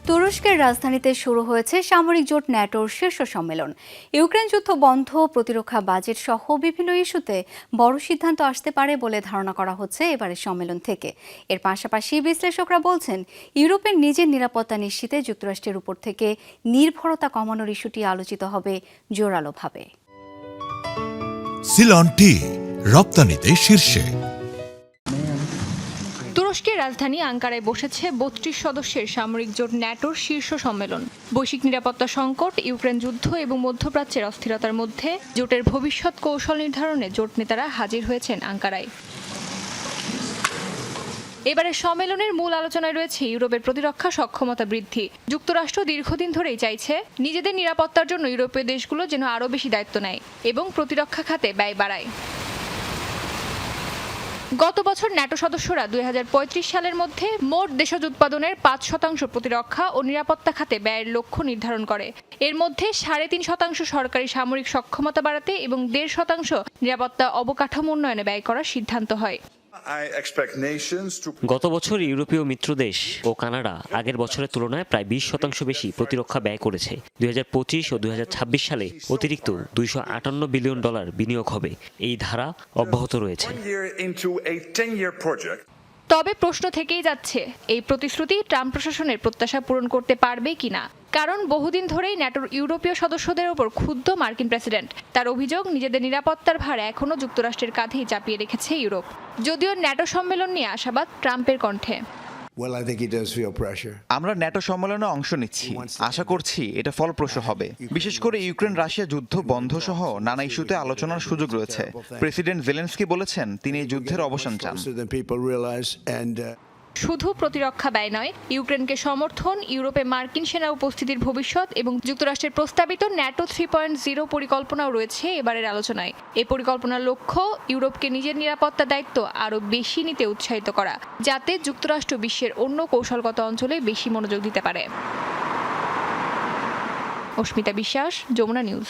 তুরস্কের রাজধানীতে শুরু হয়েছে সামরিক জোট ন্যাটোর শীর্ষ সম্মেলন। ইউক্রেন যুদ্ধ বন্ধ, প্রতিরক্ষা বাজেট সহ বিভিন্ন ইস্যুতে বড় সিদ্ধান্ত আসতে পারে বলে ধারণা করা হচ্ছে এবারের সম্মেলন থেকে। এর পাশাপাশি বিশ্লেষকরা বলছেন, ইউরোপের নিজের নিরাপত্তা নিশ্চিতে যুক্তরাষ্ট্রের উপর থেকে নির্ভরতা কমানোর ইস্যুটি আলোচিত হবে জোরালোভাবে। সিলন টি রপ্তানিতে শীর্ষে। তুরস্কের রাজধানী আঙ্কারায় বসেছে ৩২ সদস্যের সামরিক জোট ন্যাটোর শীর্ষ সম্মেলন। বৈশ্বিক নিরাপত্তা সংকট, ইউক্রেন যুদ্ধ এবং মধ্যপ্রাচ্যের অস্থিরতার মধ্যে জোটের ভবিষ্যৎ কৌশল নির্ধারণে জোট নেতারা হাজির হয়েছেন আঙ্কারায়। এবারের সম্মেলনের মূল আলোচনায় রয়েছে ইউরোপের প্রতিরক্ষা সক্ষমতা বৃদ্ধি। যুক্তরাষ্ট্র দীর্ঘদিন ধরেই চাইছে নিজেদের নিরাপত্তার জন্য ইউরোপীয় দেশগুলো যেন আরও বেশি দায়িত্ব নেয় এবং প্রতিরক্ষা খাতে ব্যয় বাড়ায়। গত বছর ন্যাটো সদস্যরা ২০৩৫ সালের মধ্যে মোট দেশজ উৎপাদনের ৫% প্রতিরক্ষা ও নিরাপত্তা খাতে ব্যয়ের লক্ষ্য নির্ধারণ করে। এর মধ্যে ৩.৫% সরকারি সামরিক সক্ষমতা বাড়াতে এবং ১.৫% নিরাপত্তা অবকাঠামো উন্নয়নে ব্যয় করার সিদ্ধান্ত হয়। গত বছর ইউরোপীয় মিত্রদেশ ও কানাডা আগের বছরের তুলনায় প্রায় ২০% বেশি প্রতিরক্ষা ব্যয় করেছে। ২০২৫ ও ২০২৬ সালে অতিরিক্ত $২৫৮ বিলিয়ন বিনিয়োগ হবে। এই ধারা অব্যাহত রয়েছে। তবে প্রশ্ন থেকেই যাচ্ছে, এই প্রতিশ্রুতি ট্রাম্প প্রশাসনের প্রত্যাশা পূরণ করতে পারবে কিনা। কারণ বহুদিন ধরেই ন্যাটোর ইউরোপীয় সদস্যদের ওপর ক্ষুব্ধ মার্কিন প্রেসিডেন্ট। তার অভিযোগ, নিজেদের নিরাপত্তার ভার এখনও যুক্তরাষ্ট্রের কাঁধেই চাপিয়ে রেখেছে ইউরোপ। যদিও ন্যাটো সম্মেলন নিয়ে আশাবাদ ট্রাম্পের কণ্ঠে। আমরা ন্যাটো সম্মেলনে অংশ নিচ্ছি, আশা করছি এটা ফলপ্রসূ হবে। বিশেষ করে ইউক্রেন রাশিয়া যুদ্ধ বন্ধ সহ নানা ইস্যুতে আলোচনার সুযোগ রয়েছে। প্রেসিডেন্ট জেলেনস্কি বলেছেন তিনি এই যুদ্ধের অবসান চান। শুধু প্রতিরক্ষা ব্যয় নয়, ইউক্রেনকে সমর্থন, ইউরোপে মার্কিন সেনা উপস্থিতির ভবিষ্যৎ এবং যুক্তরাষ্ট্রের প্রস্তাবিত ন্যাটো 3.0 পরিকল্পনাও রয়েছে এবারের আলোচনায়। এই পরিকল্পনার লক্ষ্য ইউরোপকে নিজের নিরাপত্তা দায়িত্ব আরও বেশি নিতে উৎসাহিত করা, যাতে যুক্তরাষ্ট্র বিশ্বের অন্য কৌশলগত অঞ্চলে বেশি মনোযোগ দিতে পারে। অস্মিতা বিশ্বাস, যমুনা নিউজ।